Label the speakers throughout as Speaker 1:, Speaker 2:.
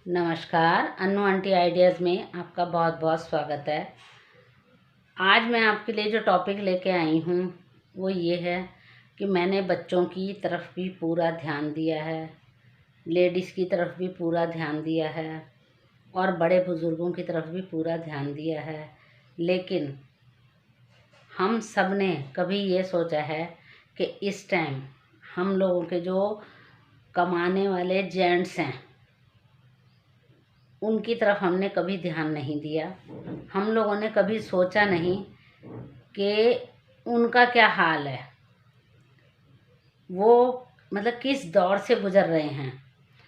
Speaker 1: नमस्कार। Annu aunty ideas में आपका बहुत बहुत स्वागत है। आज मैं आपके लिए जो टॉपिक लेके आई हूँ वो ये है कि मैंने बच्चों की तरफ भी पूरा ध्यान दिया है, लेडीज़ की तरफ भी पूरा ध्यान दिया है और बड़े बुज़ुर्गों की तरफ भी पूरा ध्यान दिया है। लेकिन हम सब ने कभी ये सोचा है कि इस टाइम हम लोगों के जो कमाने वाले जेंट्स हैं उनकी तरफ हमने कभी ध्यान नहीं दिया। हम लोगों ने कभी सोचा नहीं कि उनका क्या हाल है, वो मतलब किस दौर से गुज़र रहे हैं।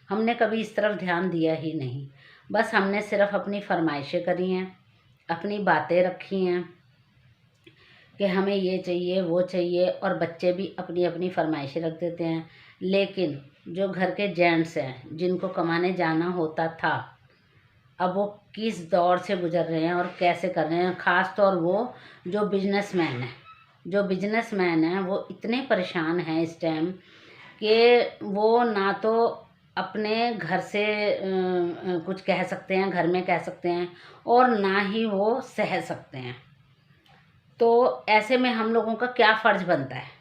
Speaker 1: हमने कभी इस तरफ ध्यान दिया ही नहीं। बस हमने सिर्फ अपनी फरमाइशें करी हैं, अपनी बातें रखी हैं कि हमें ये चाहिए वो चाहिए, और बच्चे भी अपनी अपनी फरमाइशें रख देते हैं। लेकिन जो घर के जेंट्स हैं जिनको कमाने जाना होता था, अब वो किस दौर से गुज़र रहे हैं और कैसे कर रहे हैं। ख़ास तौर वो जो बिजनेसमैन हैं वो इतने परेशान हैं इस टाइम कि वो ना तो अपने घर से कुछ कह सकते हैं, घर में कह सकते हैं, और ना ही वो सह सकते हैं। तो ऐसे में हम लोगों का क्या फ़र्ज़ बनता है?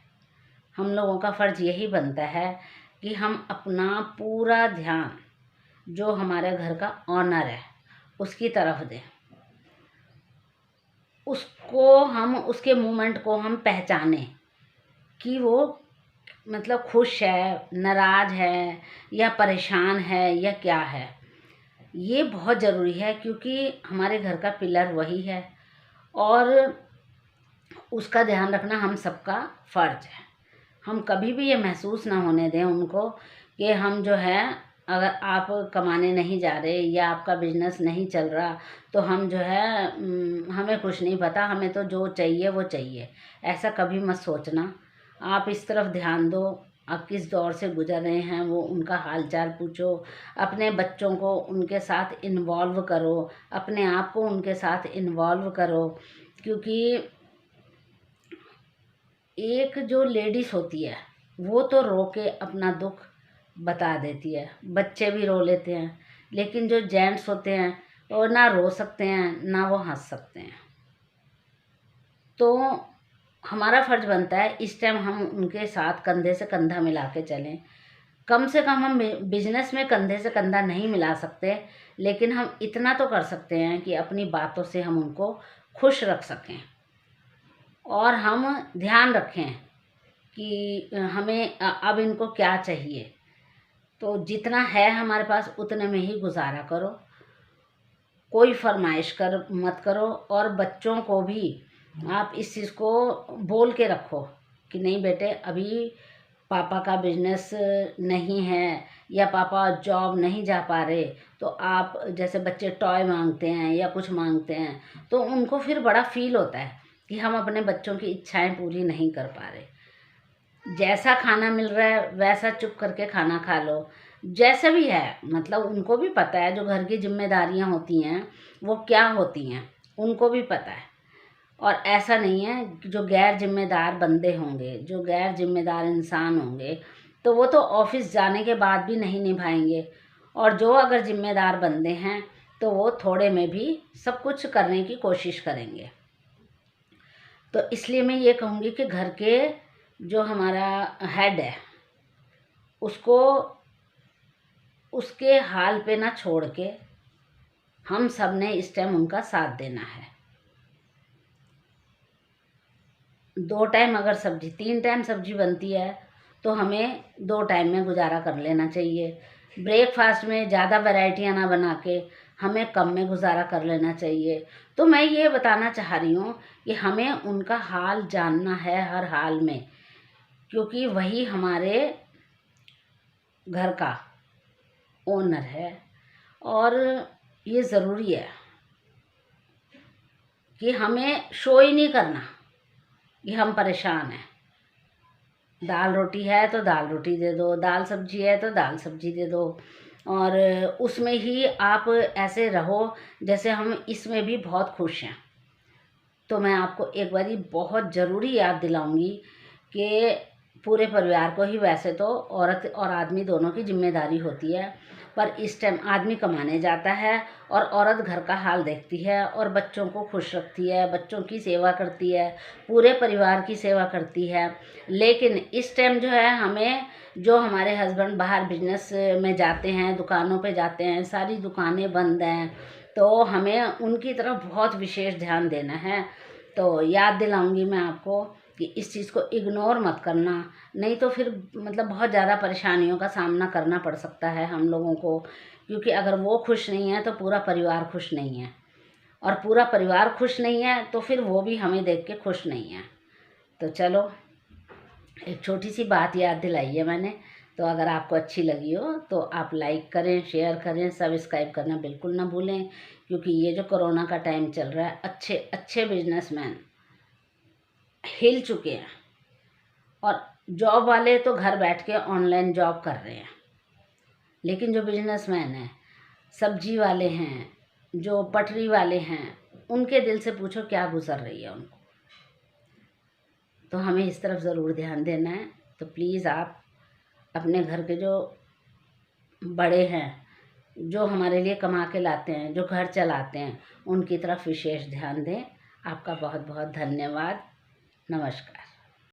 Speaker 1: हम लोगों का फ़र्ज़ यही बनता है कि हम अपना पूरा ध्यान जो हमारे घर का ऑनर है उसकी तरफ दें। उसको हम उसके मूवमेंट को हम पहचानें कि वो मतलब खुश है, नाराज़ है या परेशान है या क्या है। ये बहुत ज़रूरी है क्योंकि हमारे घर का पिलर वही है और उसका ध्यान रखना हम सबका फ़र्ज़ है। हम कभी भी ये महसूस ना होने दें उनको कि हम जो है, अगर आप कमाने नहीं जा रहे या आपका बिजनेस नहीं चल रहा तो हम जो है हमें कुछ नहीं पता, हमें तो जो चाहिए वो चाहिए। ऐसा कभी मत सोचना। आप इस तरफ ध्यान दो, आप किस दौर से गुजर रहे हैं वो उनका हाल चाल पूछो, अपने बच्चों को उनके साथ इन्वॉल्व करो, अपने आप को उनके साथ इन्वॉल्व करो। क्योंकि एक जो लेडीज़ होती है वो तो रो के अपना दुख बता देती है, बच्चे भी रो लेते हैं। लेकिन जो जेंट्स होते हैं वो ना रो सकते हैं ना वो हंस सकते हैं। तो हमारा फ़र्ज़ बनता है इस टाइम हम उनके साथ कंधे से कंधा मिला के चलें। कम से कम हम बिजनेस में कंधे से कंधा नहीं मिला सकते, लेकिन हम इतना तो कर सकते हैं कि अपनी बातों से हम उनको खुश रख सकें और हम ध्यान रखें कि हमें अब इनको क्या चाहिए। तो जितना है हमारे पास उतने में ही गुजारा करो, कोई फरमाइश कर मत करो। और बच्चों को भी आप इस चीज़ को बोल के रखो कि नहीं बेटे, अभी पापा का बिजनेस नहीं है या पापा जॉब नहीं जा पा रहे, तो आप जैसे बच्चे टॉय मांगते हैं या कुछ मांगते हैं तो उनको फिर बड़ा फील होता है कि हम अपने बच्चों की इच्छाएं पूरी नहीं कर पा रहे। जैसा खाना मिल रहा है वैसा चुप करके खाना खा लो। जैसा भी है, मतलब उनको भी पता है जो घर की जिम्मेदारियां होती हैं वो क्या होती हैं, उनको भी पता है। और ऐसा नहीं है कि जो गैर जिम्मेदार बंदे होंगे, जो गैर जिम्मेदार इंसान होंगे, तो वो तो ऑफिस जाने के बाद भी नहीं निभाएंगे। और जो अगर जिम्मेदार बंदे हैं तो वो थोड़े में भी सब कुछ करने की कोशिश करेंगे। तो इसलिए मैं ये कहूँगी कि घर के जो हमारा हेड है उसको उसके हाल पे ना छोड़ के हम सब ने इस टाइम उनका साथ देना है। 2 टाइम अगर सब्जी 3 टाइम सब्जी बनती है तो हमें 2 टाइम में गुजारा कर लेना चाहिए। ब्रेकफास्ट में ज़्यादा वैरायटियाँ ना बना के हमें कम में गुजारा कर लेना चाहिए। तो मैं ये बताना चाह रही हूँ कि हमें उनका हाल जानना है हर हाल में, क्योंकि वही हमारे घर का ओनर है। और ये ज़रूरी है कि हमें शो ही नहीं करना कि हम परेशान हैं। दाल रोटी है तो दाल रोटी दे दो, दाल सब्जी है तो दाल सब्जी दे दो, और उसमें ही आप ऐसे रहो जैसे हम इसमें भी बहुत खुश हैं। तो मैं आपको एक बारी बहुत ज़रूरी याद दिलाऊंगी कि पूरे परिवार को ही वैसे तो औरत और आदमी दोनों की जिम्मेदारी होती है, पर इस टाइम आदमी कमाने जाता है और औरत घर का हाल देखती है और बच्चों को खुश रखती है, बच्चों की सेवा करती है, पूरे परिवार की सेवा करती है। लेकिन इस टाइम जो है हमें, जो हमारे हस्बैंड बाहर बिजनेस में जाते हैं, दुकानों पे जाते हैं, सारी दुकानें बंद हैं, तो हमें उनकी तरफ बहुत विशेष ध्यान देना है। तो याद दिलाऊंगी मैं आपको कि इस चीज़ को इग्नोर मत करना, नहीं तो फिर मतलब बहुत ज़्यादा परेशानियों का सामना करना पड़ सकता है हम लोगों को, क्योंकि अगर वो खुश नहीं है तो पूरा परिवार खुश नहीं है, और पूरा परिवार खुश नहीं है तो फिर वो भी हमें देख के खुश नहीं है। तो चलो, एक छोटी सी बात याद दिलाई है मैंने, तो अगर आपको अच्छी लगी हो तो आप लाइक करें, शेयर करें, सब्सक्राइब करना बिल्कुल ना भूलें, क्योंकि ये जो कोरोना का टाइम चल रहा है, अच्छे अच्छे बिजनेसमैन हिल चुके हैं, और जॉब वाले तो घर बैठ के ऑनलाइन जॉब कर रहे हैं, लेकिन जो बिजनेसमैन हैं, सब्जी वाले हैं, जो पटरी वाले हैं, उनके दिल से पूछो क्या गुजर रही है उनको। तो हमें इस तरफ ज़रूर ध्यान देना है। तो प्लीज़ आप अपने घर के जो बड़े हैं, जो हमारे लिए कमा के लाते हैं, जो घर चलाते हैं, उनकी तरफ विशेष ध्यान दें। आपका बहुत बहुत धन्यवाद। नमस्कार।